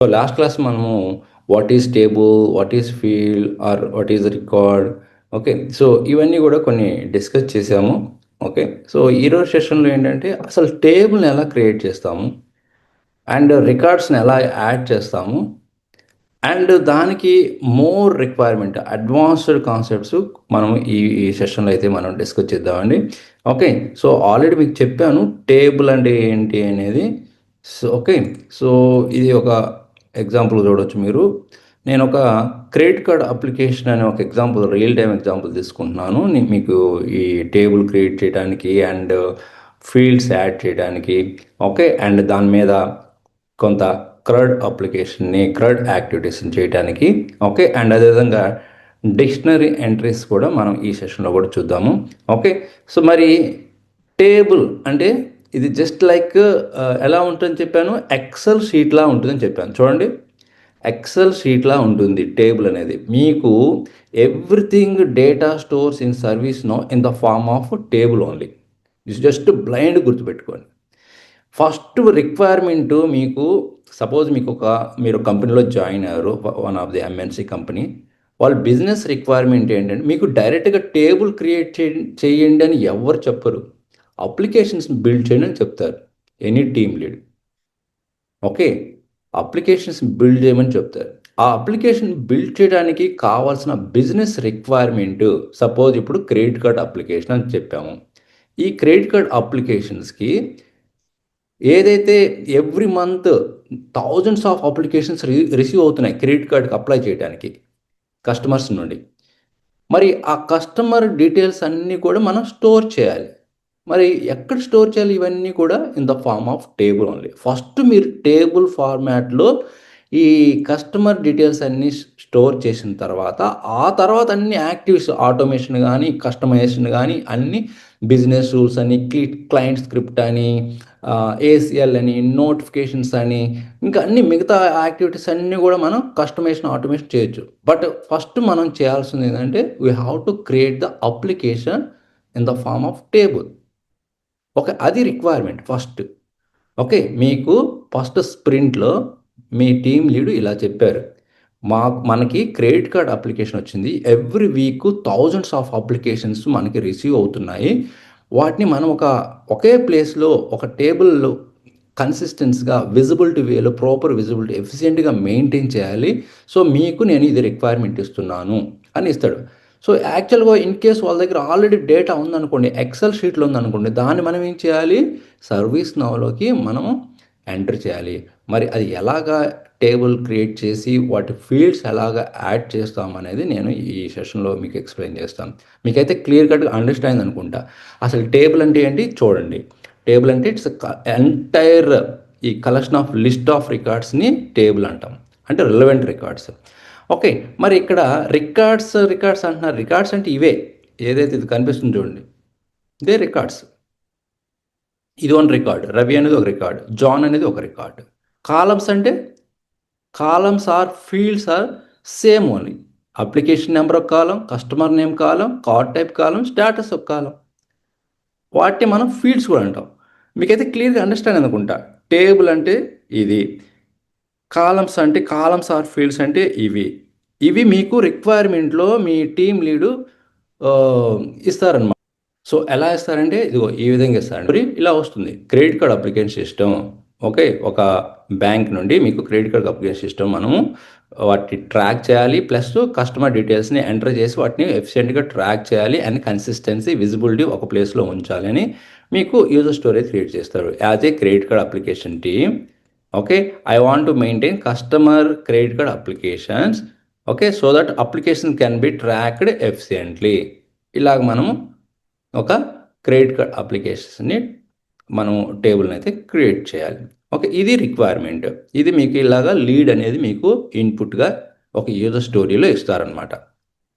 So last class మనము what is table, what is field or what is record, okay. So ఇవన్నీ కూడా కొన్ని discuss చేసాము. Okay. So ఈరోజు సెషన్లో ఏంటంటే అసలు టేబుల్ని ఎలా క్రియేట్ చేస్తాము అండ్ రికార్డ్స్ని ఎలా యాడ్ చేస్తాము అండ్ దానికి మోర్ రిక్వైర్మెంట్ అడ్వాన్స్డ్ కాన్సెప్ట్స్ మనం ఈ సెషన్లో అయితే మనం డిస్కస్ చేద్దామండి. ఓకే. సో ఆల్రెడీ మీకు చెప్పాను టేబుల్ అంటే ఏంటి అనేది. So okay. సో ఇది ఒక ఎగ్జాంపుల్ చూడవచ్చు మీరు. నేను ఒక క్రెడిట్ కార్డ్ అప్లికేషన్ అనే ఒక ఎగ్జాంపుల్, రియల్ టైమ్ ఎగ్జాంపుల్ తీసుకుంటున్నాను మీకు ఈ టేబుల్ క్రియేట్ చేయడానికి అండ్ ఫీల్డ్స్ యాడ్ చేయడానికి. ఓకే. అండ్ దాని మీద కొంత క్రడ్ యాక్టివిటీస్ని చేయడానికి. ఓకే. అండ్ అదేవిధంగా డిక్షనరీ ఎంట్రీస్ కూడా మనం ఈ సెషన్లో కూడా చూద్దాము. ఓకే. సో మరి టేబుల్ అంటే ఇది జస్ట్ లైక్ ఎలా ఉంటుందని చెప్పాను, ఎక్సెల్ షీట్లా ఉంటుందని చెప్పాను. చూడండి, ఎక్సెల్ షీట్లా ఉంటుంది టేబుల్ అనేది. మీకు everything data stores in service no in the form of table only. ఇది జస్ట్ బ్లైండ్ గుర్తుపెట్టుకోండి. ఫస్ట్ రిక్వైర్మెంటు మీకు సపోజ్ మీరు కంపెనీలో జాయిన్ అయ్యారు, one of the MNC company. వాళ్ళ బిజినెస్ రిక్వైర్మెంట్ ఏంటంటే మీకు డైరెక్ట్గా టేబుల్ క్రియేట్ చేయండి అని ఎవరు చెప్పరు. అప్లికేషన్స్ బిల్డ్ చేయండి అని చెప్తారు any team lead. Okay. Applications build చేయమని చెప్తారు. ఆ అప్లికేషన్ బిల్డ్ చేయడానికి కావాల్సిన బిజినెస్ రిక్వైర్మెంట్, సపోజ్ ఇప్పుడు క్రెడిట్ కార్డ్ అప్లికేషన్ అని చెప్పాము. ఈ క్రెడిట్ కార్డ్ అప్లికేషన్స్కి ఏదైతే every month thousands of applications receive అవుతున్నాయి క్రెడిట్ కార్డ్కి అప్లై చేయడానికి కస్టమర్స్ నుండి. మరి ఆ కస్టమర్ డీటెయిల్స్ అన్నీ కూడా మనం స్టోర్ చేయాలి. మరి ఎక్కడ స్టోర్ చేయాలి? ఇవన్నీ కూడా in the form of table only. First మీరు టేబుల్ ఫార్మాట్లో ఈ కస్టమర్ డీటెయిల్స్ అన్నీ స్టోర్ చేసిన తర్వాత, ఆ తర్వాత అన్ని యాక్టివ్స్ ఆటోమేషన్ కానీ, కస్టమైజేషన్ కానీ, అన్ని బిజినెస్ రూల్స్ అని, క్లయింట్ స్క్రిప్ట్ అని, ఏసీఎల్ అని, నోటిఫికేషన్స్ అని, ఇంకా అన్ని మిగతా యాక్టివిటీస్ అన్నీ కూడా మనం కస్టమైజేషన్, ఆటోమేషన్ చేయొచ్చు. బట్ ఫస్ట్ మనం చేయాల్సింది ఏంటంటే we have to create the application in the form of table. Okay. అది రిక్వైర్మెంట్ ఫస్ట్. ఓకే. మీకు ఫస్ట్ స్ప్రింట్లో మీ టీమ్ లీడ్ ఇలా చెప్పారు, మనకి క్రెడిట్ కార్డ్ అప్లికేషన్ వచ్చింది, every week thousands of applications మనకి రిసీవ్ అవుతున్నాయి. వాటిని మనం ఒకే ప్లేస్లో ఒక టేబుల్లో కన్సిస్టెన్స్గా విజిబిలిటీ వేలో ప్రాపర్ విజిబిలిటీ ఎఫిషియెంట్గా మెయింటైన్ చేయాలి. సో మీకు నేను ఇది రిక్వైర్మెంట్ ఇస్తున్నాను అని ఇస్తాడు. సో యాక్చువల్గా ఇన్ కేస్ వాళ్ళ దగ్గర ఆల్రెడీ డేటా ఉందనుకోండి, ఎక్సెల్ షీట్లో ఉందనుకోండి, దాన్ని మనం ఏం చేయాలి, సర్వీస్ నౌలోకి మనము ఎంటర్ చేయాలి. మరి అది ఎలాగా టేబుల్ క్రియేట్ చేసి వాటి ఫీల్డ్స్ ఎలాగా యాడ్ చేస్తామనేది నేను ఈ సెషన్లో మీకు ఎక్స్ప్లెయిన్ చేస్తాను. మీకైతే క్లియర్ కట్గా అండర్స్టాండ్ అనుకుంటా. అసలు టేబుల్ అంటే ఏంటి చూడండి. టేబుల్ అంటే ఇట్స్ ఎంటైర్ ఈ కలెక్షన్ ఆఫ్ లిస్ట్ ఆఫ్ రికార్డ్స్ని టేబుల్ అంటాం, అంటే రిలవెంట్ రికార్డ్స్. ఓకే. మరి ఇక్కడ రికార్డ్స్ అంటున్నారు. రికార్డ్స్ అంటే ఇవే, ఏదైతే ఇది కనిపిస్తుంది చూడండి, ఇదే రికార్డ్స్. ఇది వన్ రికార్డ్, రవి అనేది ఒక రికార్డ్, జాన్ అనేది ఒక రికార్డ్. కాలమ్స్ అంటే columns or fields or same only. Application number ఒక column, customer name column, card type column, status ఒక కాలం. వాటిని మనం ఫీల్డ్స్ కూడా అంటాం. మీకైతే క్లియర్గా అండర్స్టాండ్ అనుకుంటా. టేబుల్ అంటే ఇది, కాలమ్స్ అంటే కాలమ్స్ ఆర్ ఫీల్డ్స్ అంటే ఇవి మీకు రిక్వైర్మెంట్లో మీ టీం లీడు ఇస్తారనమాట. సో ఎలా ఇస్తారంటే ఇదిగో ఈ విధంగా ఇస్తారండి. ఇలా వస్తుంది credit card application system. Okay. ఒక బ్యాంక్ నుండి మీకు క్రెడిట్ కార్డ్ అప్లికేషన్ సిస్టమ్ మనము వాటిని ట్రాక్ చేయాలి, ప్లస్ కస్టమర్ డీటెయిల్స్ని ఎంటర్ చేసి వాటిని ఎఫిషియెంట్గా ట్రాక్ చేయాలి అండ్ కన్సిస్టెన్సీ విజిబిలిటీ ఒక ప్లేస్లో ఉంచాలి అని మీకు యూజర్ స్టోరేజ్ క్రియేట్ చేస్తారు as a credit card application team. Okay. I want to maintain customer credit card applications. Okay. So that application can be tracked efficiently. ఇలాగ మనము ఒక క్రెడిట్ కార్డ్ అప్లికేషన్స్ని మనం టేబుల్ని అయితే క్రియేట్ చేయాలి. ఓకే. ఇది రిక్వైర్మెంట్. ఇది మీకు ఇలాగా లీడ్ అనేది మీకు ఇన్పుట్గా ఒక యూజర్ స్టోరీలో ఇస్తారనమాట.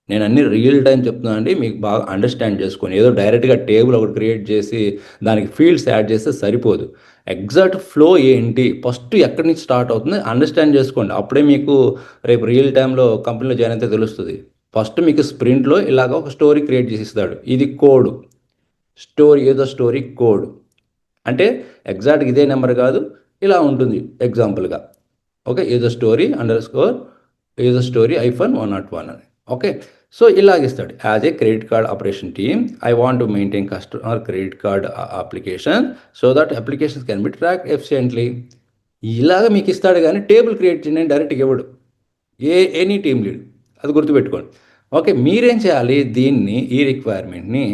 నేను అన్ని రియల్ టైం చెప్తున్నానండి, మీకు బాగా అండర్స్టాండ్ చేసుకొని. ఏదో డైరెక్ట్గా టేబుల్ ఒకటి క్రియేట్ చేసి దానికి ఫీల్డ్స్ యాడ్ చేస్తే సరిపోదు. ఎగ్జాక్ట్ ఫ్లో ఏంటి, ఫస్ట్ ఎక్కడి నుంచి స్టార్ట్ అవుతుంది అండర్స్టాండ్ చేసుకోండి. అప్పుడే మీకు రేపు రియల్ టైంలో కంపెనీలో జాయిన్ అయితే తెలుస్తుంది. ఫస్ట్ మీకు స్ప్రింట్లో ఇలాగ ఒక స్టోరీ క్రియేట్ చేసి ఇస్తాడు. ఇది కోడ్ స్టోరీ, ఏదో స్టోరీ కోడ్ అంటే ఎగ్జాక్ట్గా ఇదే నెంబర్ కాదు, ఇలా ఉంటుంది ఎగ్జాంపుల్గా. Okay, user story underscore user story iPhone 101 అని. ఓకే, సో ఇలాగిస్తాడు. As a credit card operation team I want to maintain customer credit card application so that applications can be track efficiently. ఇలాగ మీకు ఇస్తాడు కానీ table create చేయండి డైరెక్ట్గా ఇవ్వడు. Any team lead, అది గుర్తుపెట్టుకోండి. ఓకే, మీరేం చేయాలి, దీన్ని ఈ రిక్వైర్మెంట్ని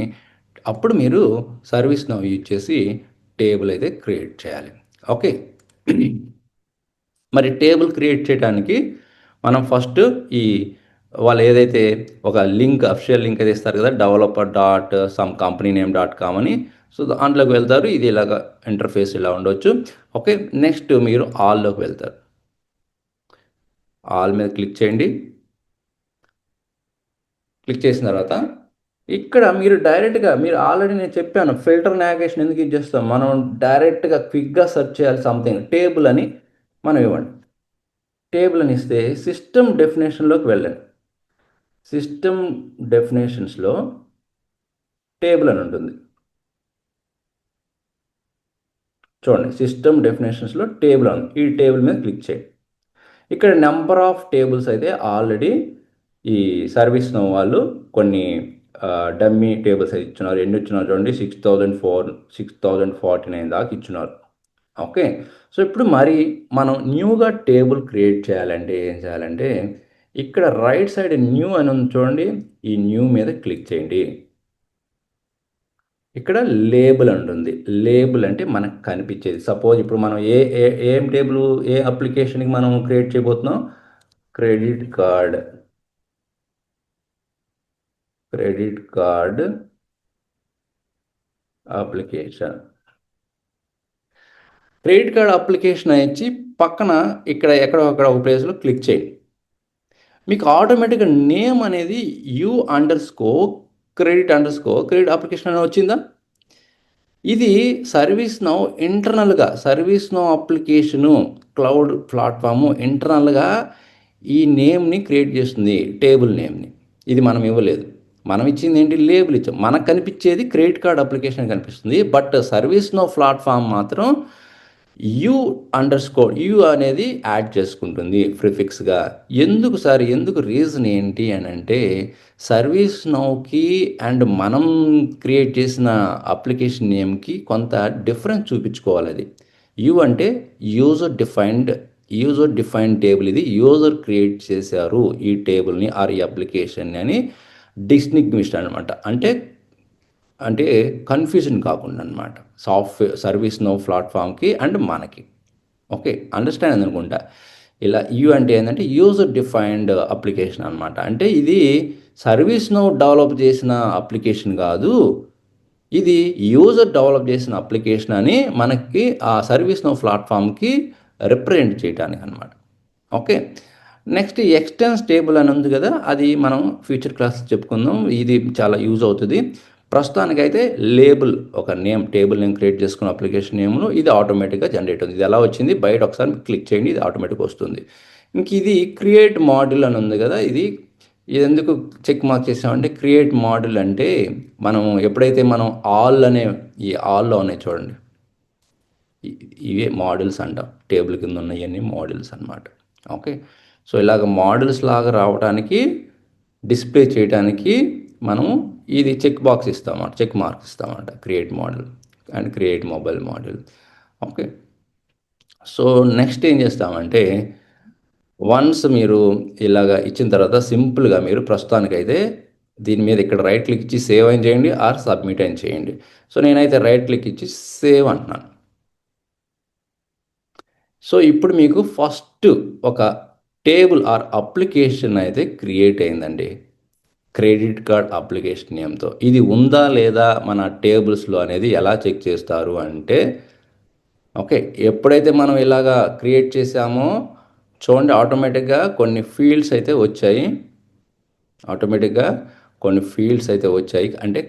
అప్పుడు మీరు సర్వీస్ నౌ యూజ్ చేసి టేబుల్ అయితే క్రియేట్ చేయాలి. ఓకే, మరి టేబుల్ క్రియేట్ చేయడానికి మనం ఫస్ట్ ఈ వాళ్ళు ఏదైతే ఒక లింక్ అఫిషియల్ లింక్ అయితే ఇస్తారు కదా, developer dot some company name dot com అని. సో దాంట్లోకి వెళ్తారు, ఇది ఇలాగ ఇంటర్ఫేస్ ఇలా ఉండొచ్చు. ఓకే, నెక్స్ట్ మీరు ఆల్లోకి వెళ్తారు. ఆల్ మీద క్లిక్ చేయండి. క్లిక్ చేసిన తర్వాత ఇక్కడ మీరు డైరెక్ట్గా మీరు ఆల్రెడీ నేను చెప్పాను ఫిల్టర్ నావిగేషన్ ఎందుకు యూజ్ చేస్తాం, మనం డైరెక్ట్గా క్విక్గా సెర్చ్ చేయాలి సంథింగ్, టేబుల్ అని మనం ఇవ్వండి. టేబుల్ అని ఇస్తే సిస్టమ్ డెఫినేషన్లోకి వెళ్ళండి. సిస్టమ్ డెఫినేషన్స్లో టేబుల్ అని ఉంటుంది చూడండి. సిస్టమ్ డెఫినేషన్స్లో టేబుల్ అని, ఈ టేబుల్ మీద క్లిక్ చేయండి. ఇక్కడ నెంబర్ ఆఫ్ టేబుల్స్ అయితే ఆల్రెడీ ఈ సర్వీస్ నో వాళ్ళు కొన్ని డమ్మీ టేబుల్స్ అయితే ఇచ్చున్నారు. ఎన్ని ఇచ్చున్నారు చూడండి, 6049 దాకా ఇచ్చున్నారు. ఓకే, సో ఇప్పుడు మరి మనం న్యూగా టేబుల్ క్రియేట్ చేయాలంటే ఏం చేయాలంటే ఇక్కడ రైట్ సైడ్ న్యూ అని ఉంది చూడండి, ఈ న్యూ మీద క్లిక్ చేయండి. ఇక్కడ లేబుల్ ఉంటుంది. లేబుల్ అంటే మనకు కనిపించేది. సపోజ్ ఇప్పుడు మనం ఏం టేబుల్ ఏ అప్లికేషన్కి మనం క్రియేట్ చేయబోతున్నాం, credit card application. Credit card application ఇచ్చి పక్కన ఇక్కడ ఎక్కడో అక్కడ ఒక ప్లేస్లో క్లిక్ చేయండి. మీకు ఆటోమేటిక్గా నేమ్ అనేది క్రెడిట్ అప్లికేషన్ అని వచ్చిందా. ఇది సర్వీస్ నౌ ఇంటర్నల్గా service now application cloud platform ఇంటర్నల్గా ఈ నేమ్ని క్రియేట్ చేస్తుంది, టేబుల్ నేమ్ని. ఇది మనం ఇవ్వలేదు, మనం ఇచ్చింది ఏంటి, లేబుల్ ఇచ్చాం. మనకు కనిపించేది క్రెడిట్ కార్డ్ అప్లికేషన్ కనిపిస్తుంది, బట్ సర్వీస్ నో ప్లాట్ఫామ్ మాత్రం యూ అనేది యాడ్ చేసుకుంటుంది ప్రిఫిక్స్గా. ఎందుకు రీజన్ ఏంటి అని అంటే సర్వీస్ నౌకి అండ్ మనం క్రియేట్ చేసిన అప్లికేషన్ నేమ్కి కొంత డిఫరెన్స్ చూపించుకోవాలి. అది యూ అంటే యూజర్ డిఫైన్డ్ టేబుల్, ఇది యూజర్ క్రియేట్ చేశారు ఈ టేబుల్ని ఆర్ ఈ అప్లికేషన్ని అని డిస్టింగ్విష్డ్ అనమాట. అంటే కన్ఫ్యూజన్ కాకుండా అనమాట సర్వీస్ నో ప్లాట్ఫామ్కి అండ్ మనకి. ఓకే, అండర్స్టాండ్ అనుకుంటా. ఇలా యూ అంటే ఏంటంటే యూజర్ డిఫైన్డ్ అప్లికేషన్ అనమాట. అంటే ఇది సర్వీస్ నో డెవలప్ చేసిన అప్లికేషన్ కాదు, ఇది యూజర్ డెవలప్ చేసిన అప్లికేషన్ అని మనకి ఆ సర్వీస్ నో ప్లాట్ఫామ్కి రిప్రజెంట్ చేయడానికి అనమాట. ఓకే, నెక్స్ట్ ఎక్స్టెన్స్ టేబుల్ అని ఉంది కదా, అది మనం ఫ్యూచర్ క్లాస్ చెప్పుకుందాం. ఇది చాలా యూజ్ అవుతుంది. ప్రస్తుతానికైతే లేబుల్ ఒక టేబుల్ నేమ్ క్రియేట్ చేసుకున్న అప్లికేషన్ నేమ్లో ఇది ఆటోమేటిక్గా జనరేట్ అవుతుంది. ఇది ఎలా వచ్చింది, బయట ఒకసారి క్లిక్ చేయండి, ఇది ఆటోమేటిక్గా వస్తుంది. ఇంక ఇది క్రియేట్ మాడ్యూల్ అని ఉంది కదా, ఇది ఎందుకు చెక్ మార్క్ చేసామంటే క్రియేట్ మాడ్యూల్ అంటే మనం ఎప్పుడైతే మనం ఈ ఆల్లో ఉన్నాయి చూడండి, ఇవే మోడల్స్ అంటాం. టేబుల్ కింద ఉన్న ఇవన్నీ మోడల్స్ అనమాట. ఓకే, సో ఇలాగ మోడల్స్ లాగా రావడానికి డిస్ప్లే చేయడానికి మనం ఇది చెక్ మార్క్స్ ఇస్తామన్నమాట. Create model and create mobile model. Okay, so next ఏం చేస్తామంటే వన్స్ మీరు ఇలాగ ఇచ్చిన తర్వాత సింపుల్గా మీరు ప్రస్తుతానికైతే దీని మీద ఇక్కడ రైట్ క్లిక్ ఇచ్చి సేవ్ అని చేయండి ఆర్ సబ్మిట్ అని చేయండి. సో నేనైతే రైట్ క్లిక్ ఇచ్చి సేవ్ అంటున్నాను. సో ఇప్పుడు మీకు ఫస్ట్ ఒక టేబుల్ ఆర్ అప్లికేషన్ అయితే క్రియేట్ అయిందండి, క్రెడిట్ కార్డ్ అప్లికేషన్ నేమ్తో. ఇది ఉందా లేదా మన టేబుల్స్లో అనేది ఎలా చెక్ చేస్తారు అంటే, ఓకే, ఎప్పుడైతే మనం ఇలాగా క్రియేట్ చేసామో చూడండి ఆటోమేటిక్గా కొన్ని ఫీల్డ్స్ అయితే వచ్చాయి. అంటే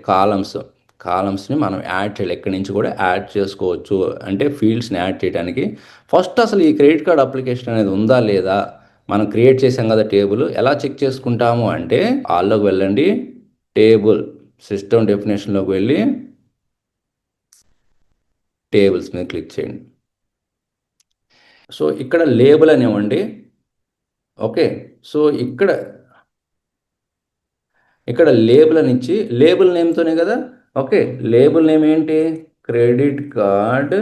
కాలమ్స్ని మనం యాడ్ చేయాలి, ఎక్కడి నుంచి కూడా యాడ్ చేసుకోవచ్చు. అంటే ఫీల్డ్స్ని యాడ్ చేయడానికి ఫస్ట్ అసలు ఈ క్రెడిట్ కార్డ్ అప్లికేషన్ అనేది ఉందా లేదా, మనం క్రియేట్ చేసాం కదా టేబుల్, ఎలా చెక్ చేసుకుంటాము అంటే ఆల్లోకి వెళ్ళండి, టేబుల్ సిస్టమ్ డెఫినేషన్లోకి వెళ్ళి టేబుల్స్ మీద క్లిక్ చేయండి. సో ఇక్కడ లేబుల్ అనివ్వండి. ఓకే. సో ఇక్కడ లేబుల్ అని ఇచ్చి లేబుల్ నేమ్తోనే కదా. ఓకే. లేబుల్ నేమ్ ఏంటి? క్రెడిట్ కార్డ్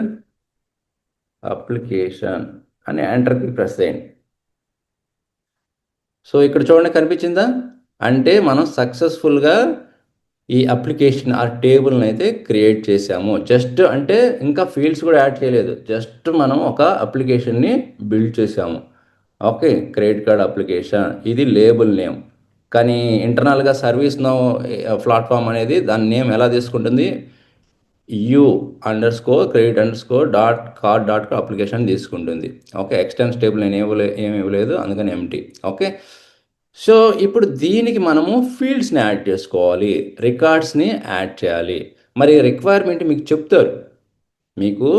అప్లికేషన్ అని ఎంటర్కి ప్రెస్ చేయండి. సో ఇక్కడ చూడండి, కనిపించిందా? అంటే మనం సక్సెస్ఫుల్గా ఈ అప్లికేషన్ ఆ టేబుల్ని అయితే క్రియేట్ చేసాము. జస్ట్ అంటే ఇంకా ఫీల్డ్స్ కూడా యాడ్ చేయలేదు, జస్ట్ మనం ఒక అప్లికేషన్ని బిల్డ్ చేసాము. ఓకే. క్రెడిట్ కార్డ్ అప్లికేషన్, ఇది లేబుల్ నేమ్. కానీ ఇంటర్నల్గా సర్వీస్ నౌ ప్లాట్ఫామ్ అనేది దాని నేమ్ ఎలా తీసుకుంటుంది? u_credit_డాట్ కార్డ్ అప్లికేషన్ తీసుకుంటుంది. ఓకే. ఎక్స్టెన్స్ టేబుల్ నేను ఏమి ఇవ్వలేదు, అందుకని ఎంటీ. ఓకే. సో ఇప్పుడు దీనికి మనము ఫీల్డ్స్ని యాడ్ చేసుకోవాలి, రికార్డ్స్ని యాడ్ చేయాలి. మరి రిక్వైర్మెంట్ మీకు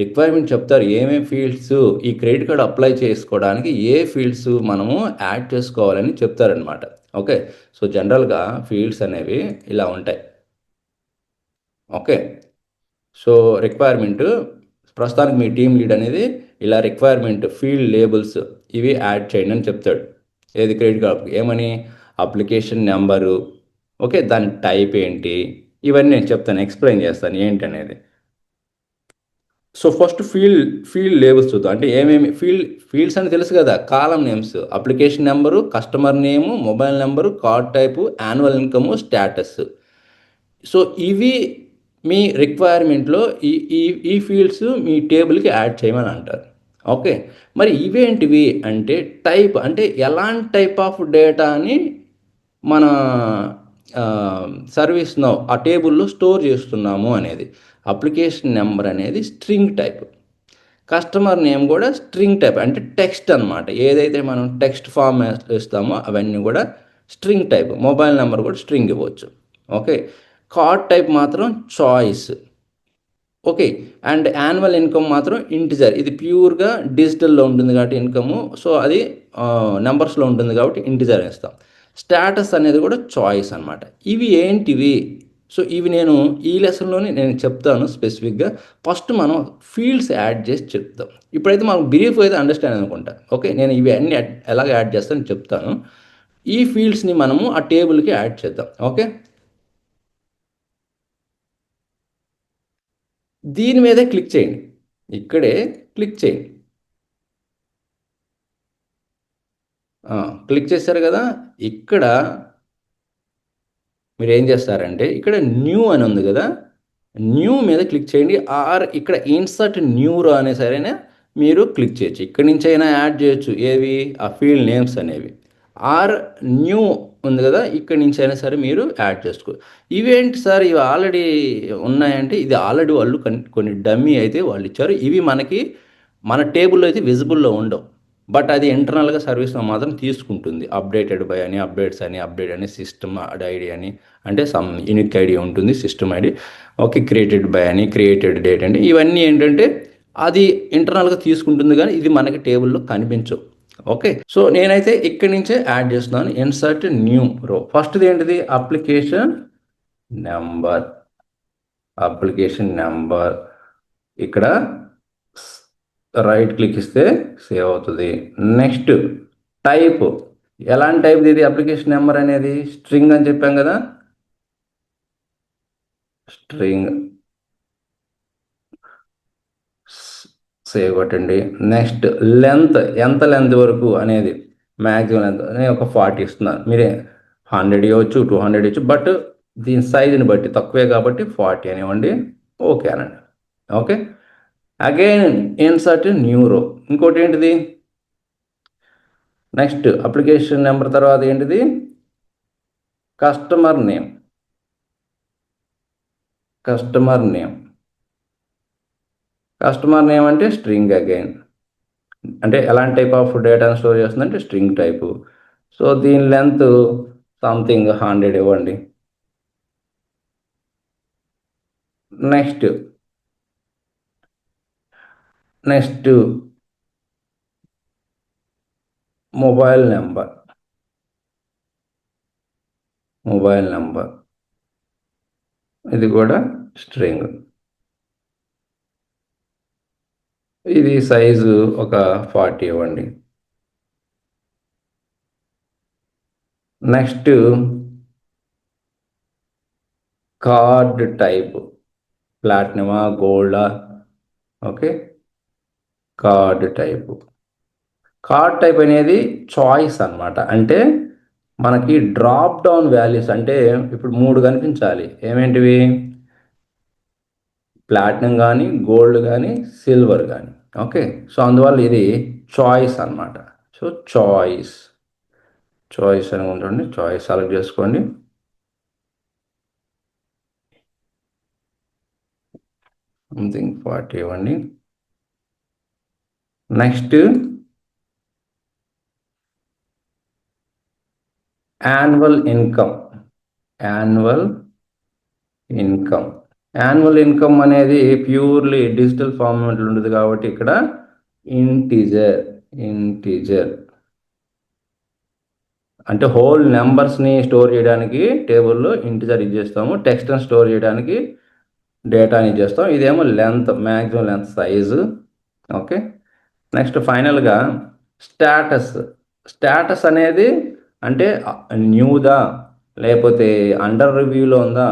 రిక్వైర్మెంట్ చెప్తారు ఏమేమి ఫీల్డ్స్ ఈ క్రెడిట్ కార్డ్ అప్లై చేసుకోవడానికి ఏ ఫీల్డ్స్ మనము యాడ్ చేసుకోవాలని చెప్తారనమాట. ఓకే. సో జనరల్గా ఫీల్డ్స్ అనేవి ఇలా ఉంటాయి. ఓకే. సో రిక్వైర్మెంట్ ప్రస్తుతానికి మీ టీమ్ లీడ్ అనేది ఇలా రిక్వైర్మెంట్ ఫీల్డ్ లేబుల్స్ ఇవి యాడ్ చేయండి అని చెప్తాడు. ఏది? క్రెడిట్ కార్డ్ ఏమని? అప్లికేషన్ నెంబరు, ఓకే, దాని టైప్ ఏంటి, ఇవన్నీ నేను చెప్తాను, ఎక్స్ప్లెయిన్ చేస్తాను ఏంటి అనేది. సో ఫస్ట్ ఫీల్డ్ లేబుల్స్ చూద్దాం. అంటే ఏమేమి ఫీల్డ్స్ అని తెలుసు కదా, column names, application number, customer name, mobile number, card type, annual income, status. So ఇవి మీ రిక్వైర్మెంట్లో ఈ ఈ ఈ ఫీల్డ్స్ మీ టేబుల్కి యాడ్ చేయమని అంటారు. ఓకే. మరి ఇవేంటివి అంటే టైప్, అంటే ఎలాంటి టైప్ ఆఫ్ డేటాని మన సర్వీస్ నౌ ఆ టేబుల్లో స్టోర్ చేస్తున్నాము అనేది. అప్లికేషన్ నెంబర్ అనేది స్ట్రింగ్ టైప్, కస్టమర్ నేమ్ కూడా స్ట్రింగ్ టైప్, అంటే టెక్స్ట్ అనమాట. ఏదైతే మనం టెక్స్ట్ ఫామ్ ఇస్తామో అవన్నీ కూడా స్ట్రింగ్ టైప్. మొబైల్ నెంబర్ కూడా స్ట్రింగ్ ఇవ్వచ్చు. ఓకే. కార్డ్ టైప్ మాత్రం choice. Okay. And annual income మాత్రం ఇంటిజర్, ఇది ప్యూర్గా డిజిటల్లో ఉంటుంది కాబట్టి ఇన్కము, సో అది నెంబర్స్లో ఉంటుంది కాబట్టి ఇంటిజర్ ఇస్తాం. స్టేటస్ అనేది కూడా చాయిస్ అనమాట. ఇవి ఏంటివి? సో ఇవి నేను ఈ లెసన్లోనే నేను చెప్తాను స్పెసిఫిక్గా. ఫస్ట్ మనం ఫీల్డ్స్ యాడ్ చేసి చెప్తాం. ఇప్పుడైతే మనం బ్రీఫ్ అయితే అండర్స్టాండ్ అనుకుంటా. ఓకే. నేను ఇవి అన్నీ ఎలాగ యాడ్ చేస్తానని చెప్తాను. ఈ ఫీల్డ్స్ని మనము ఆ టేబుల్కి యాడ్ చేద్దాం. ఓకే. దీని మీదే క్లిక్ చేయండి, ఇక్కడే క్లిక్ చేయండి. క్లిక్ చేశారు కదా. ఇక్కడ మీరు ఏం చేస్తారంటే ఇక్కడ న్యూ అని ఉంది కదా, న్యూ మీద క్లిక్ చేయండి. ఆర్ ఇక్కడ ఇన్సర్ట్ న్యూరో అనే సరైన మీరు క్లిక్ చేయొచ్చు. ఇక్కడి నుంచి అయినా యాడ్ చేయొచ్చు, ఏవి? ఆ ఫీల్డ్ నేమ్స్ అనేవి. ఆర్ న్యూ ఉంది కదా, ఇక్కడి నుంచి అయినా సరే మీరు యాడ్ చేసుకో. ఇవేంటి సార్ ఇవి ఆల్రెడీ ఉన్నాయంటే, ఇది ఆల్రెడీ వాళ్ళు కొన్ని డమ్మీ అయితే వాళ్ళు ఇచ్చారు. ఇవి మనకి మన టేబుల్లో అయితే విజిబుల్లో ఉండవు, బట్ అది ఇంటర్నల్గా సర్వీస్లో మాత్రం తీసుకుంటుంది. అప్డేటెడ్ బై అని, అప్డేట్స్ అని, అప్డేట్ అని, సిస్టమ్ ఐడి అని, అంటే సమ్ యూనిక్ ఐడి ఉంటుంది system ID. Okay. Created by అని, క్రియేటెడ్ డేట్ అండి, ఇవన్నీ ఏంటంటే అది ఇంటర్నల్గా తీసుకుంటుంది కానీ ఇది మనకి టేబుల్లో కనిపించవు. ఓకే. సో నేనైతే ఇక్కడి నుంచే యాడ్ చేస్తున్నాను. ఇన్సర్ట్ న్యూ రో. ఫస్ట్ది ఏంటిది? Number application number. ఇక్కడ రైట్ క్లిక్ ఇస్తే సేవ్ అవుతుంది. నెక్స్ట్ టైప్, ఎలాంటి టైప్ ఇది? అప్లికేషన్ నెంబర్ అనేది స్ట్రింగ్ అని చెప్పాం కదా, స్ట్రింగ్. సేవ్ కొట్టండి. నెక్స్ట్ లెంత్, ఎంత లెంత్ వరకు అనేది, మ్యాక్సిమం లెంత్ నేను ఒక 40 ఇస్తున్నాను. మీరే 100 ఇవ్వచ్చు, 200 ఇవ్వచ్చు, బట్ దీని సైజుని బట్టి తక్కువే కాబట్టి 40 అనివ్వండి. ఓకే అనండి. ఓకే. Again insert new row. ఇంకోటి ఏంటిది? నెక్స్ట్ అప్లికేషన్ నెంబర్ తర్వాత ఏంటిది? Customer name. Customer name customer name అంటే స్ట్రింగ్ అగైన్, అంటే ఎలాంటి టైప్ ఆఫ్ డేటాను స్టోర్ చేస్తుందంటే స్ట్రింగ్ టైపు. సో దీని లెంత్ సంథింగ్ 100 ఇవ్వండి. Next mobile number. ఇది కూడా స్ట్రింగ్. ఇది సైజు ఒక 40 ఇవ్వండి. నెక్స్ట్ కార్డ్ టైప్, ప్లాటినమా, గోల్డా? Okay, card type. Card type అనేది చాయిస్ అన్నమాట. అంటే మనకి డ్రాప్ డౌన్ వాల్యూస్ అంటే ఇప్పుడు మూడు కనిపించాలి. ఏమేంటివి? ప్లాటినం కానీ, గోల్డ్ కానీ, సిల్వర్ కానీ. ఓకే, సో అందువల్ల ఇది చాయిస్ అన్నమాట. సో చాయిస్, చాయిస్ అని ఉంటుంది. చాయిస్ సెలెక్ట్ చేసుకోండి. సంథింగ్ 40 ఇవ్వండి. Next annual income. Annual income. Annual income అనేది ప్యూర్లీ డిజిటల్ ఫార్మాట్లో ఉంటుంది కాబట్టి ఇక్కడ ఇంటీజర్. ఇంటీజర్ అంటే హోల్ నెంబర్స్ని స్టోర్ చేయడానికి టేబుల్లో ఇంటీజర్ ఇచ్చేస్తాము. టెక్స్ట్ని స్టోర్ చేయడానికి డేటాని ఇచ్చేస్తాం. ఇదేమో length, maximum length size. Okay, next ఫైనల్గా స్టేటస్. స్టేటస్ అనేది అంటే న్యూదా, లేకపోతే అండర్ రివ్యూలో ఉందా,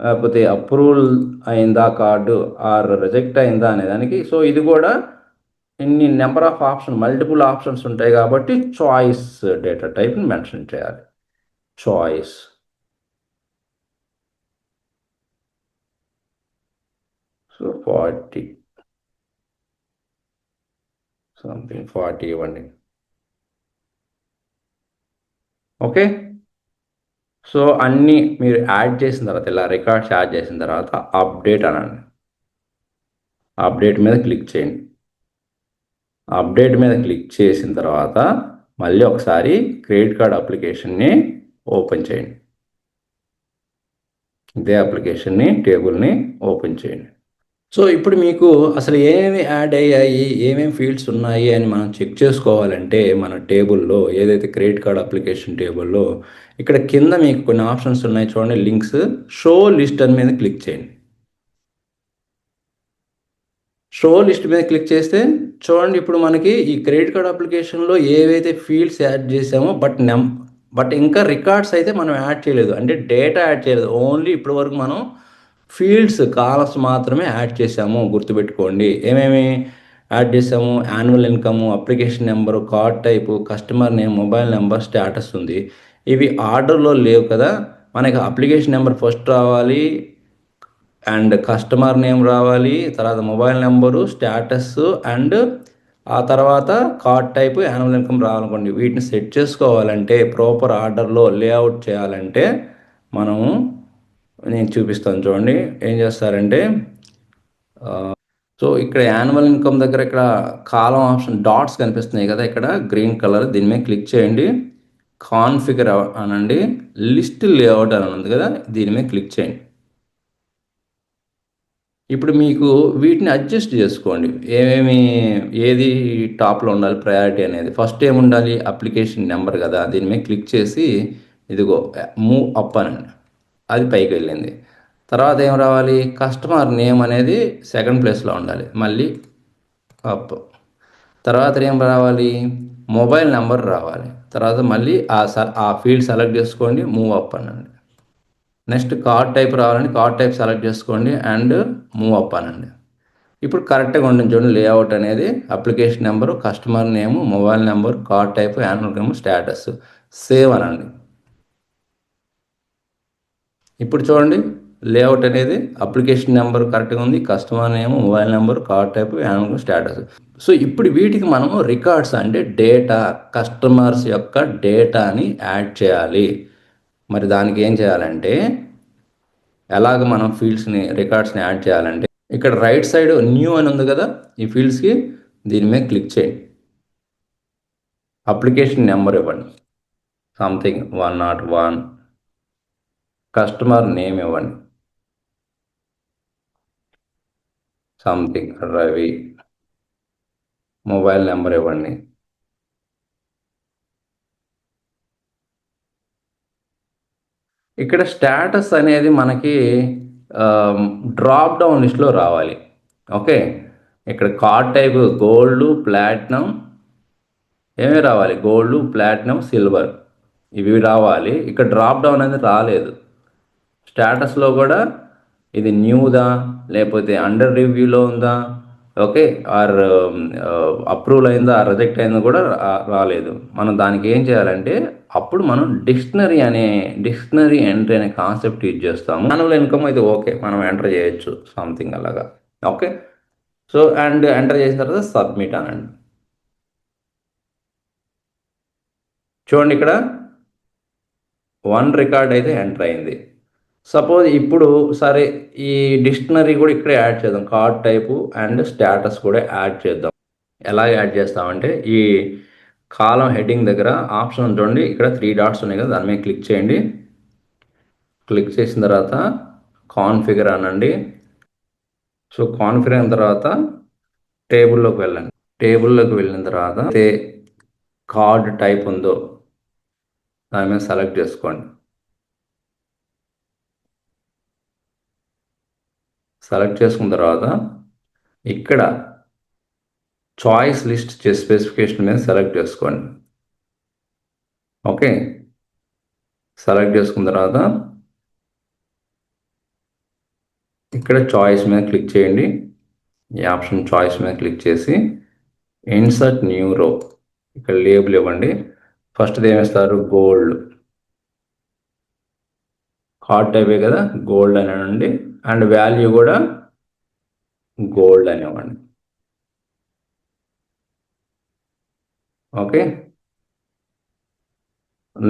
లేకపోతే అప్రూవల్ అయిందా కార్డు, ఆర్ రిజెక్ట్ అయిందా అనే దానికి. సో ఇది కూడా ఇన్ని number of option, multiple options ఉంటాయి కాబట్టి చాయిస్ డేటా టైప్ని మెన్షన్ చేయాలి. చాయిస్. సో 40, సంథింగ్ 40 ఇవ్వండి. ఓకే, సో అన్నీ మీరు యాడ్ చేసిన తర్వాత, ఇలా రికార్డ్స్ యాడ్ చేసిన తర్వాత అప్డేట్ అనండి. అప్డేట్ మీద క్లిక్ చేయండి. అప్డేట్ మీద క్లిక్ చేసిన తర్వాత మళ్ళీ ఒకసారి క్రెడిట్ కార్డ్ అప్లికేషన్ని ఓపెన్ చేయండి. ఇదే అప్లికేషన్ని, టేబుల్ని ఓపెన్ చేయండి. సో ఇప్పుడు మీకు అసలు ఏమేమి యాడ్ అయ్యాయి, ఏమేమి ఫీల్డ్స్ ఉన్నాయి అని మనం చెక్ చేసుకోవాలంటే మన టేబుల్లో, ఏదైతే క్రెడిట్ కార్డ్ అప్లికేషన్ టేబుల్లో ఇక్కడ కింద మీకు కొన్ని ఆప్షన్స్ ఉన్నాయి చూడండి, లింక్స్. షో లిస్ట్ అని మీద క్లిక్ చేయండి. షో లిస్ట్ మీద క్లిక్ చేస్తే చూడండి, ఇప్పుడు మనకి ఈ క్రెడిట్ కార్డ్ అప్లికేషన్లో ఏవైతే ఫీల్డ్స్ యాడ్ చేసామో బట్ ఇంకా రికార్డ్స్ అయితే మనం యాడ్ చేయలేదు, అంటే డేటా యాడ్ చేయలేదు. ఓన్లీ ఇప్పటి వరకు మనం ఫీల్డ్స్, కాలమ్స్ మాత్రమే యాడ్ చేసాము. గుర్తుపెట్టుకోండి ఏమేమి యాడ్ చేసాము: annual income, application number, card type, customer name, mobile number, status ఉంది. ఇవి ఆర్డర్లో లేవు కదా. మనకి అప్లికేషన్ నెంబర్ ఫస్ట్ రావాలి, అండ్ కస్టమర్ నేమ్ రావాలి, తర్వాత మొబైల్ నెంబరు, స్టేటస్, అండ్ ఆ తర్వాత కార్డ్ టైప్, యాన్యువల్ ఇన్కమ్ రావాలనుకోండి. వీటిని సెట్ చేసుకోవాలంటే, ప్రాపర్ ఆర్డర్లో లేఅవుట్ చేయాలంటే మనము, నేను చూపిస్తాను చూడండి. ఏం చేస్తారంటే సో ఇక్కడ యాన్యువల్ ఇన్కమ్ దగ్గర ఇక్కడ కాలం ఆప్షన్ డాట్స్ కనిపిస్తున్నాయి కదా, ఇక్కడ గ్రీన్ కలర్, దీని మీద క్లిక్ చేయండి. కాన్ఫిగర్ అనండి, లిస్ట్ లేఅవుట్ అని ఉంది కదా, దీని మీద క్లిక్ చేయండి. ఇప్పుడు మీకు వీటిని అడ్జస్ట్ చేసుకోండి. ఏది టాప్లో ఉండాలి, ప్రయారిటీ అనేది. ఫస్ట్ ఏముండాలి? అప్లికేషన్ నెంబర్ కదా, దీని మీద క్లిక్ చేసి ఇదిగో మూవ్ అప్ అనండి, అది పైకి వెళ్ళింది. తర్వాత ఏం రావాలి? కస్టమర్ నేమ్ అనేది సెకండ్ ప్లేస్లో ఉండాలి, మళ్ళీ అప్. తర్వాత ఏం రావాలి? మొబైల్ నెంబర్ రావాలి. తర్వాత మళ్ళీ ఆ ఫీల్డ్ సెలెక్ట్ చేసుకోండి, మూవ్ అప్ అనండి. నెక్స్ట్ కార్డ్ టైప్ రావాలండి, కార్డ్ టైప్ సెలెక్ట్ చేసుకోండి అండ్ మూవ్ అప్ అనండి. ఇప్పుడు కరెక్ట్గా ఉంటుంది చూడండి లేఅవుట్ అనేది. Application number, customer name, mobile number, card type, annual income, status. Save అనండి. ఇప్పుడు చూడండి లేఅవుట్ అనేది అప్లికేషన్ నెంబర్ కరెక్ట్గా ఉంది, customer name, mobile number, card type, annual income, status. So ఇప్పుడు వీటికి మనము రికార్డ్స్ అంటే డేటా, కస్టమర్స్ యొక్క డేటాని యాడ్ చేయాలి. మరి దానికి ఏం చేయాలంటే, ఎలాగ మనం ఫీల్డ్స్ని, రికార్డ్స్ని యాడ్ చేయాలంటే, ఇక్కడ రైట్ సైడ్ న్యూ అని ఉంది కదా, ఈ ఫీల్డ్స్కి దీని మీద క్లిక్ చేయండి. అప్లికేషన్ నెంబర్ ఇవ్వండి, సంథింగ్ 101. కస్టమర్ నేమ్ ఇవ్వండి, సంథింగ్ రవి. మొబైల్ నెంబర్ ఇవ్వండి. ఇక్కడ స్టేటస్ అనేది మనకి డ్రాప్ డౌన్ లిస్ట్లో రావాలి. ఓకే, ఇక్కడ కార్డ్ టైప్ గోల్డ్, ప్లాటినం ఏమేమి రావాలి? గోల్డ్, ప్లాటినం, సిల్వర్ ఇవి రావాలి. ఇక్కడ డ్రాప్ డౌన్ అనేది రాలేదు. స్టేటస్లో కూడా ఇది న్యూదా లేకపోతే అండర్ రివ్యూలో ఉందా, ఓకే, ఆర్ అప్రూవల్ అయిందా, రిజెక్ట్ అయిందా కూడా రాలేదు. మనం దానికి ఏం చేయాలంటే అప్పుడు మనం డిక్షనరీ ఎంట్రీ అనే కాన్సెప్ట్ యూజ్ చేస్తాము. యాన్యువల్ ఇన్కమ్ అయితే ఓకే, మనం ఎంటర్ చేయొచ్చు సంథింగ్ అలాగా. ఓకే, సో అండ్ ఎంటర్ చేసిన తర్వాత సబ్మిట్ అనండి. చూడండి ఇక్కడ 1 రికార్డ్ అయితే ఎంటర్ అయింది. సపోజ్ ఇప్పుడు సరే ఈ డిక్షనరీ కూడా ఇక్కడే యాడ్ చేద్దాం. కార్డ్ టైపు అండ్ స్టేటస్ కూడా యాడ్ చేద్దాం. ఎలా యాడ్ చేస్తామంటే ఈ కాలం హెడ్డింగ్ దగ్గర ఆప్షన్ చూడండి, ఇక్కడ 3 డాట్స్ ఉన్నాయి కదా, దాని మీద క్లిక్ చేయండి. క్లిక్ చేసిన తర్వాత కాన్ఫిగర్ అనండి. సో కాన్ఫిగర్ అయిన తర్వాత టేబుల్లోకి వెళ్ళండి. టేబుల్లోకి వెళ్ళిన తర్వాత కార్డ్ టైప్ ఉందో దాని మీద సెలెక్ట్ చేసుకోండి. సెలెక్ట్ చేసుకున్న తర్వాత ఇక్కడ చాయిస్ లిస్ట్ స్పెసిఫికేషన్ మీద సెలెక్ట్ చేసుకోండి. ఓకే, సెలెక్ట్ చేసుకున్న తర్వాత ఇక్కడ చాయిస్ మీద క్లిక్ చేయండి. ఈ ఆప్షన్ చాయిస్ మీద క్లిక్ చేసి ఇన్సర్ట్ న్యూ రో, ఇక్కడ లేబుల్ ఇవ్వండి. ఫస్ట్ ఏమిస్తారు? గోల్డ్. కార్డ్ టైపే కదా, గోల్డ్ అని అనండి. అండ్ వాల్యూ కూడా గోల్డ్ అని ఇవ్వండి. ఓకే,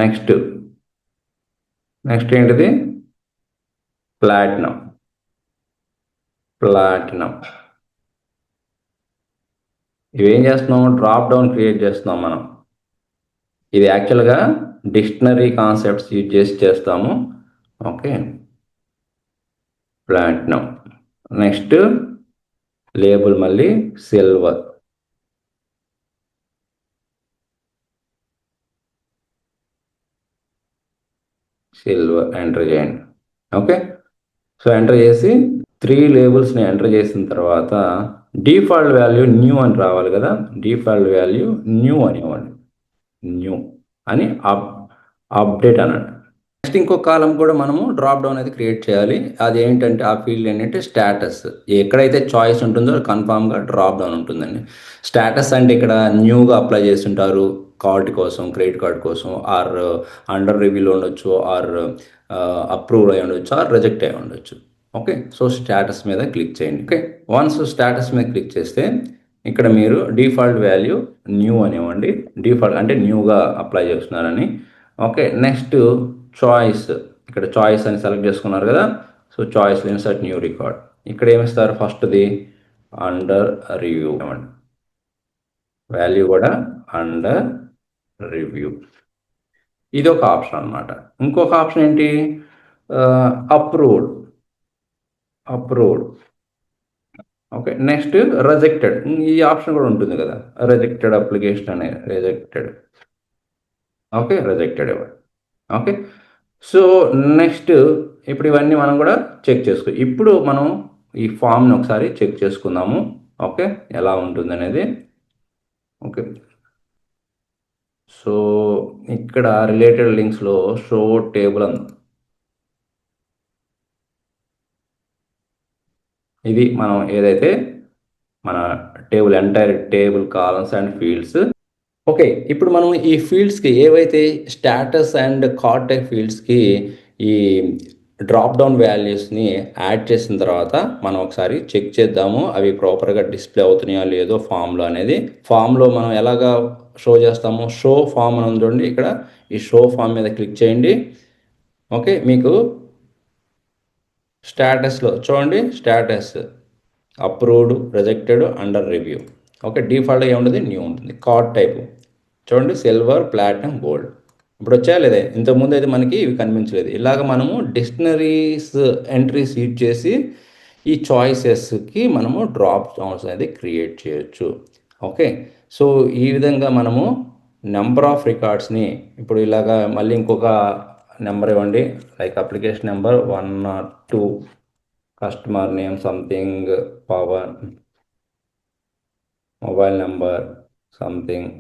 నెక్స్ట్ ఏంటిది? ప్లాటినం. ఇవేం చేస్తున్నాం? డ్రాప్ డౌన్ క్రియేట్ చేస్తున్నాం మనం. ఇది యాక్చువల్గా డిక్షనరీ కాన్సెప్ట్స్ యూజ్ చేసి చేస్తాము. Okay, platinum. నెక్స్ట్ లేబుల్ మళ్ళీ సిల్వర్. ఎంటర్ చేయండి. ఓకే, సో ఎంటర్ చేసి 3 లేబుల్స్ని ఎంటర్ చేసిన తర్వాత డిఫాల్ట్ వాల్యూ న్యూ అని రావాలి కదా, డిఫాల్ట్ వాల్యూ న్యూ అని ఇవ్వండి. న్యూ అని అప్డేట్ అనండి. నెక్స్ట్ ఇంకో కాలం కూడా మనము డ్రాప్ డౌన్ అయితే క్రియేట్ చేయాలి. అది ఏంటంటే ఆ ఫీల్డ్ ఏంటంటే స్టేటస్. ఎక్కడైతే చాయిస్ ఉంటుందో కన్ఫామ్గా డ్రాప్ డౌన్ ఉంటుందండి. స్టేటస్ అంటే ఇక్కడ న్యూగా అప్లై చేస్తుంటారు కార్డ్ కోసం, క్రెడిట్ కార్డ్ కోసం, ఆర్ అండర్ రివ్యూలో ఉండొచ్చు, ఆర్ అప్రూవ్ అయి ఉండొచ్చు, ఆర్ రిజెక్ట్ అయి ఉండొచ్చు. ఓకే, సో స్టేటస్ మీద క్లిక్ చేయండి. ఓకే, వన్స్ స్టేటస్ మీద క్లిక్ చేస్తే ఇక్కడ మీరు డిఫాల్ట్ వాల్యూ న్యూ అనివ్వండి. డిఫాల్ట్ అంటే న్యూగా అప్లై చేస్తున్నారని. Okay, next choice. ఇక్కడ చాయిస్ అని సెలెక్ట్ చేసుకున్నారు కదా, so choice insert new record. ఇక్కడ ఏమిస్తారు? ఫస్ట్ది అండర్ రివ్యూ ఇవ్వండి. వాల్యూ కూడా అండర్ రివ్యూ. ఇది ఒక ఆప్షన్ అనమాట. ఇంకొక ఆప్షన్ ఏంటి? అప్రూవ్డ్. Okay, next rejected. ఈ ఆప్షన్ కూడా ఉంటుంది కదా, రిజెక్టెడ్ అప్లికేషన్ అనే రిజెక్టెడ్. ఓకే, రిజెక్టెడ్ ఇవ్వండి. ఓకే, సో నెక్స్ట్ ఇప్పుడు ఇవన్నీ మనం కూడా చెక్ చేసుకో. ఇప్పుడు మనం ఈ ఫామ్ని ఒకసారి చెక్ చేసుకుందాము. ఓకే, ఎలా ఉంటుంది అనేది. ఓకే, సో ఇక్కడ రిలేటెడ్ లింక్స్లో షో టేబుల్ ఇది మనం ఏదైతే మన table entire table columns and fields. Okay, ఇప్పుడు మనం ఈ ఫీల్డ్స్కి ఏవైతే స్టేటస్ అండ్ కార్డ్ టైప్ ఫీల్డ్స్కి ఈ డ్రాప్ డౌన్ వాల్యూస్ని యాడ్ చేసిన తర్వాత మనం ఒకసారి చెక్ చేద్దాము అవి ప్రాపర్గా డిస్ప్లే అవుతున్నాయో లేదో ఫామ్లో అనేది. ఫామ్లో మనం ఎలాగా షో చేస్తాము? షో ఫామ్ అని చూడండి, ఇక్కడ ఈ షో ఫామ్ మీద క్లిక్ చేయండి. ఓకే, మీకు స్టేటస్లో చూడండి, status approved, rejected, under review. Okay, డిఫాల్ట్గా ఏముంటుంది? న్యూ ఉంటుంది. కార్డ్ టైపు చూడండి, సిల్వర్, ప్లాటినం, గోల్డ్. ఇప్పుడు వచ్చాయా లేదా? ఇంతకుముందు అయితే మనకి ఇవి కనిపించలేదు. ఇలాగ మనము డిక్షనరీస్ ఎంట్రీస్ యూజ్ చేసి ఈ చాయిసెస్కి మనము డ్రాప్ డౌన్స్ అనేది క్రియేట్ చేయొచ్చు. ఓకే, సో ఈ విధంగా మనము నెంబర్ ఆఫ్ రికార్డ్స్ని ఇప్పుడు ఇలాగా మళ్ళీ ఇంకొక నెంబర్ ఇవ్వండి, like application number 1 or 2, customer name something Pawan. Mobile number something,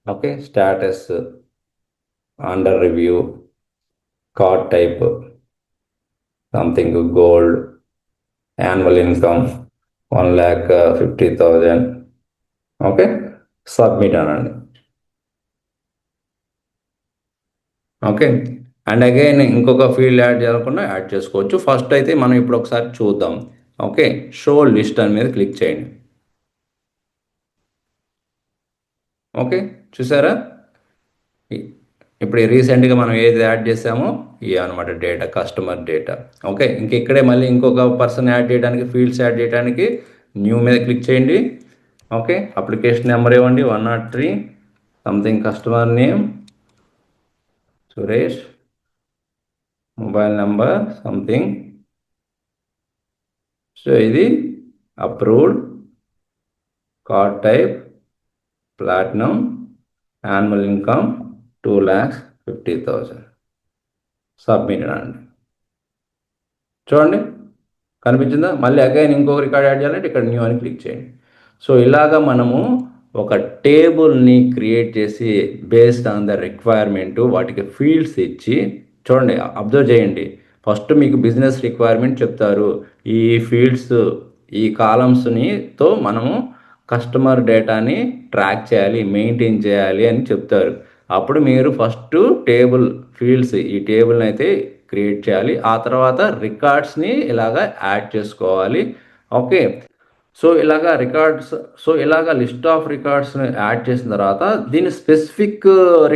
okay, status under review, card type something gold, annual income 1,50,000, okay, submit అనండి. ఓకే, అండ్ అగైన్ ఇంకొక ఫీల్డ్ యాడ్ చేయాలనుకున్నా యాడ్ చేసుకోవచ్చు. First అయితే మనం ఇప్పుడు ఒకసారి చూద్దాం. ఓకే, షో లిస్ట్ అని మీద క్లిక్ చేయండి. ఓకే, చూసారా? ఇప్పుడు రీసెంట్గా మనం ఏది యాడ్ చేసామో ఇవి అనమాట డేటా, కస్టమర్ డేటా. ఓకే, ఇంక ఇక్కడే మళ్ళీ ఇంకొక పర్సన్ యాడ్ చేయడానికి, ఫీల్డ్స్ యాడ్ చేయడానికి న్యూ మీద క్లిక్ చేయండి. ఓకే, అప్లికేషన్ నెంబర్ ఇవ్వండి 103, something customer name Suresh, mobile number something. So ఇది approved, card type platinum, annual income 2,50,000, submit అండి. చూడండి, కనిపించిందా? మళ్ళీ అగైన్ ఇంకొక రికార్డ్ యాడ్ చేయాలంటే ఇక్కడ న్యూ అని క్లిక్ చేయండి. సో ఇలాగా మనము ఒక టేబుల్ని క్రియేట్ చేసి బేస్డ్ ఆన్ ద రిక్వైర్మెంట్ వాటికి ఫీల్డ్స్ ఇచ్చి, చూడండి, అబ్జర్వ్ చేయండి. ఫస్ట్ మీకు బిజినెస్ రిక్వైర్మెంట్ చెప్తారు, ఈ ఫీల్డ్స్ ఈ కాలమ్స్తో మనము కస్టమర్ డేటాని ట్రాక్ చేయాలి, మెయింటైన్ చేయాలి అని చెప్తారు. అప్పుడు మీరు ఫస్ట్ టేబుల్ ఫీల్డ్స్ ఈ టేబుల్ని అయితే క్రియేట్ చేయాలి. ఆ తర్వాత రికార్డ్స్ని ఇలాగా యాడ్ చేసుకోవాలి. ఓకే, సో ఇలాగా రికార్డ్స్, సో ఇలాగా లిస్ట్ ఆఫ్ రికార్డ్స్ని యాడ్ చేసిన తర్వాత దీని స్పెసిఫిక్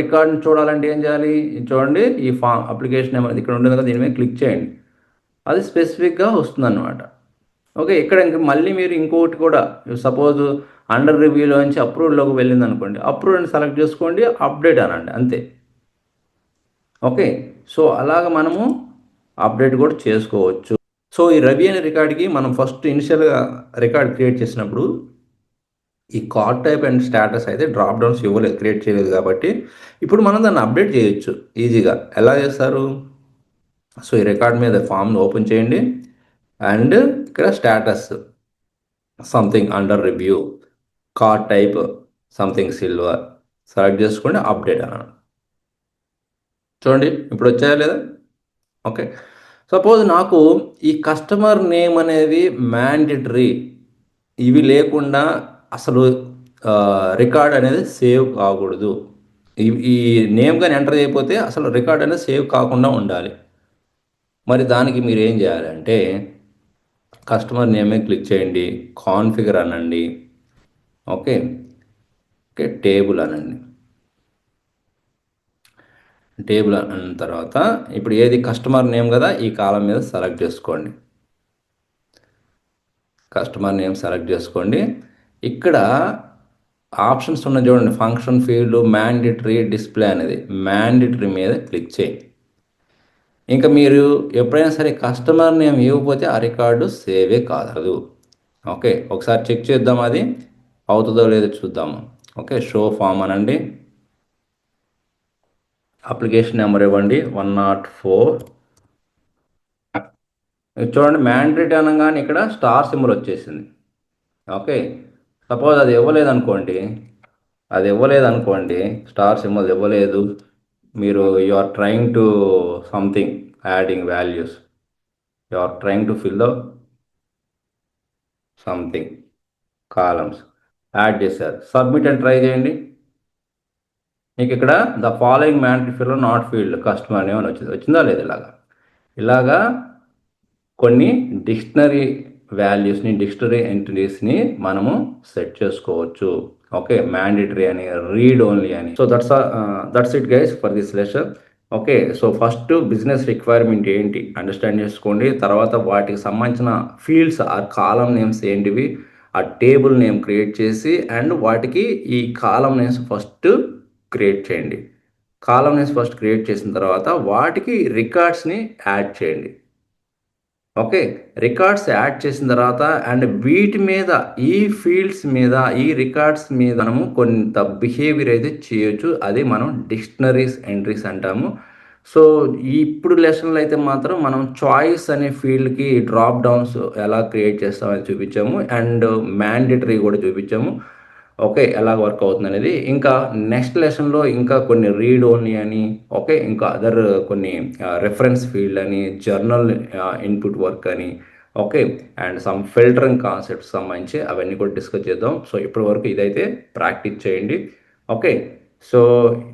రికార్డ్ని చూడాలంటే ఏం చేయాలి? చూడండి, ఈ ఫామ్ అప్లికేషన్ నెంబర్ ఇక్కడ ఉంటుంది కదా, దీని మీద క్లిక్ చేయండి. అది స్పెసిఫిక్గా వస్తుందన్నమాట. ఓకే, ఇక్కడ ఇంక మళ్ళీ మీరు ఇంకొకటి కూడా, సపోజ్ అండర్ రివ్యూలోంచి అప్రూవ్డ్లోకి వెళ్ళింది అనుకోండి, అప్రూవ్డ్ సెలెక్ట్ చేసుకోండి, అప్డేట్ అనండి, అంతే. ఓకే, సో అలాగ మనము అప్డేట్ కూడా చేసుకోవచ్చు. సో ఈ రవి అనే రికార్డ్కి మనం ఫస్ట్ ఇనిషియల్గా రికార్డ్ క్రియేట్ చేసినప్పుడు ఈ కార్డ్ టైప్ అండ్ స్టేటస్ అయితే డ్రాప్ డౌన్స్ ఇవ్వలేదు, క్రియేట్ చేయలేదు. కాబట్టి ఇప్పుడు మనం దాన్ని అప్డేట్ చేయొచ్చు ఈజీగా. ఎలా చేస్తారు? సో ఈ రికార్డ్ మీద ఫామ్ని ఓపెన్ చేయండి అండ్ ఇక్కడ status something under review, card type something silver select చేసుకోండి, అప్డేట్ అన్నాను. చూడండి ఇప్పుడు వచ్చాయా లేదా? ఓకే, సపోజ్ నాకు ఈ కస్టమర్ నేమ్ అనేది మ్యాండేటరీ, ఇవి లేకుండా అసలు రికార్డ్ అనేది సేవ్ కాకూడదు. ఈ నేమ్ కానీ ఎంటర్ చేయకపోతే అసలు రికార్డ్ అనేది సేవ్ కాకుండా ఉండాలి. మరి దానికి మీరు ఏం చేయాలంటే కస్టమర్ నేమే క్లిక్ చేయండి, కాన్ఫిగర్ అనండి. ఓకే, ఓకే, టేబుల్ అనండి. టేబుల్ అన్న తర్వాత ఇప్పుడు ఏది కస్టమర్ నేమ్ కదా, ఈ కాలం మీద సెలెక్ట్ చేసుకోండి. కస్టమర్ నేమ్ సెలెక్ట్ చేసుకోండి. ఇక్కడ ఆప్షన్స్ ఉన్నాయి చూడండి, ఫంక్షన్ ఫీల్డ్, మ్యాండేటరీ, డిస్ప్లే అనేది. మ్యాండేటరీ మీద క్లిక్ చేయండి. ఇంకా మీరు ఎప్పుడైనా సరే కస్టమర్ నేమ్ ఇవ్వకపోతే ఆ రికార్డు సేవే కాదు. ఓకే, ఒకసారి చెక్ చేద్దాం అది అవుతుందో లేదో చూద్దాము. ఓకే, షో ఫామ్ అనండి, అప్లికేషన్ నెంబర్ ఇవ్వండి 104. చూడండి, మ్యాండేటరీ అనగానే ఇక్కడ స్టార్ సింబల్ వచ్చేసింది. ఓకే, సపోజ్ అది ఇవ్వలేదనుకోండి, స్టార్ సింబల్ ఇవ్వలేదు, మీరు you are trying to something adding values, you are trying to fill the something columns add చేశారు, సబ్మిట్ అని ట్రై చేయండి. మీకు ఇక్కడ the following mandatory field not field customer name అని వచ్చిందా లేదు? ఇలాగా కొన్ని డిక్షనరీ వాల్యూస్ని, డిక్షనరీ ఎంట్రీస్ని మనము సెట్ చేసుకోవచ్చు. ఓకే, మ్యాండేటరీ అని, రీడ్ ఓన్లీ అని. So that's it guys for this lesson. Okay, so first business requirement ఏంటి అండర్స్టాండ్ చేసుకోండి. తర్వాత వాటికి సంబంధించిన ఫీల్డ్స్ ఆ కాలం నేమ్స్ ఏంటివి, ఆ టేబుల్ నేమ్ క్రియేట్ చేసి అండ్ వాటికి ఈ కాలం నేమ్స్ ఫస్ట్ క్రియేట్ చేయండి. కాలం నేమ్స్ ఫస్ట్ క్రియేట్ చేసిన తర్వాత వాటికి రికార్డ్స్ని యాడ్ చేయండి. ఓకే, రికార్డ్స్ యాడ్ చేసిన తర్వాత అండ్ వీటి మీద, ఈ ఫీల్డ్స్ మీద, ఈ రికార్డ్స్ మీద మనము కొంత బిహేవియర్ అయితే చేయొచ్చు. అది మనం డిక్షనరీస్ ఎంట్రీస్ అంటాము. సో, ఇప్పుడు లెసన్‌లో అయితే మాత్రం మనం చాయిస్ అనే ఫీల్డ్‌కి డ్రాప్ డౌన్స్ ఎలా క్రియేట్ చేస్తామని చూపించాము. అండ్ మ్యాండేటరీ కూడా చూపించాము. ఓకే. ఎలా వర్క్ అవుతుందనేది. ఇంకా నెక్స్ట్ లెసన్‌లో ఇంకా కొన్ని రీడ్ ఓన్లీ అని, ఓకే. ఇంకా అదర్ కొన్ని రిఫరెన్స్ ఫీల్డ్ అని, జర్నల్ ఇన్‌పుట్ వర్క్ అని, okay. And some filtering concepts సంబంధించి అవన్నీ కూడా డిస్కస్ చేద్దాం. సో, ఇప్పటి వరకు ఇదైతే ప్రాక్టీస్ చేయండి. ఓకే. సో,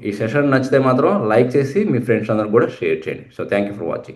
ఈ సెషన్ నచ్చితే మాత్రం లైక్ చేసి మీ ఫ్రెండ్స్ అందరికి కూడా షేర్ చేయండి. So, thank you for watching.